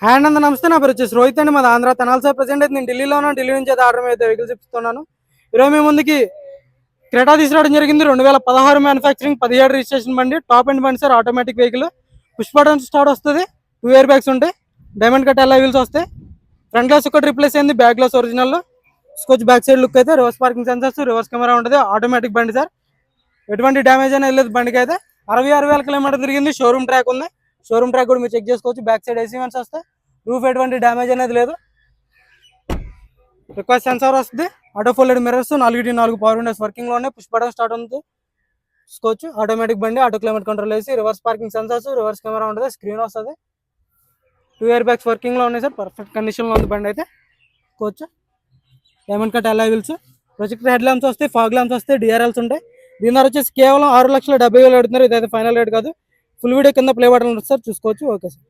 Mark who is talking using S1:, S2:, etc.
S1: Hand అంత నమస్తే, నా పేరు వచ్చేసి రోహిత్ అండి, మాది ఆంధ్ర తెనాలి. సార్ ప్రజెంట్ అయితే నేను ఢిల్లీలో ఉన్నాను. ఢిల్లీ నుంచి అయితే ఆర్డర్ అయితే వెహికల్స్ ఇస్తున్నాను. ఈరోజు మీ ముందుకి క్రెటా తీసుకురావడం జరిగింది. 2016 మ్యానుఫ్యాక్చరింగ్, 17 రిజిస్ట్రేషన్ బండి, టాప్ అండ్ బండి sir. Automatic vehicle, push button start వస్తుంది, 2 ఇయర్ బ్యాగ్స్ ఉంటాయి, డైమండ్ కట్ అలా వీల్స్ వస్తాయి. ఫ్రంట్ గ్లాస్ ఒకటి రిప్లేస్ అయింది, బ్యాక్ గ్లాస్ ఒరిజినల్. కొంచెం బ్యాక్ సైడ్ లుక్ అయితే reverse parking sensors, reverse camera ఉంటుంది. ఆటోమేటిక్ బండి సార్, ఎటువంటి డ్యామేజ్ అనేది లేదు బండికి అయితే. 66,000 కిలోమీటర్ తిరిగింది. షోరూమ్ ట్రాక్ ఉంది, షోరూమ్ ట్రాక్ కూడా మీరు చెక్ చేసుకోవచ్చు. బ్యాక్ సైడ్ ఏసీ వెంట్స్ వస్తాయి, రూఫ్ ఎటువంటి డ్యామేజ్ అనేది లేదు. రిక్వెస్ట్ సెన్సార్ వస్తుంది, auto folded mirrors, 4 power Windows working లో ఉన్నాయి, పుష్ బటన్ స్టార్ట్ ఉంది చూసుకోవచ్చు. ఆటోమేటిక్ బండి, ఆటో క్లైమేట్ కంట్రోల్ వేసి, reverse parking sensors, reverse camera ఉంటుంది, స్క్రీన్ వస్తుంది. 2 ఇయర్ బ్యాగ్స్ వర్కింగ్ లో ఉన్నాయి సార్. పర్ఫెక్ట్ కండిషన్ లో ఉంది బండి అయితే చూసుకోవచ్చు. డైమండ్ కట్ అలా వీల్స్, ప్రొజెక్టర్ హెడ్ ల్యాంప్స్ వస్తాయి, ఫాగ్ ల్యాంప్స్ వస్తాయి, డిఆర్ఎల్స్ ఉంటాయి. దీని ద్వారా వచ్చేసి కేవలం 6,70,000 అడుగుతున్నారు. ఇదైతే ఫైనల్ రేట్ కాదు. ఫుల్ వీడియో కింద ప్లే బటన్ ఉంటుంది సార్, చూసుకోవచ్చు. Okay sir.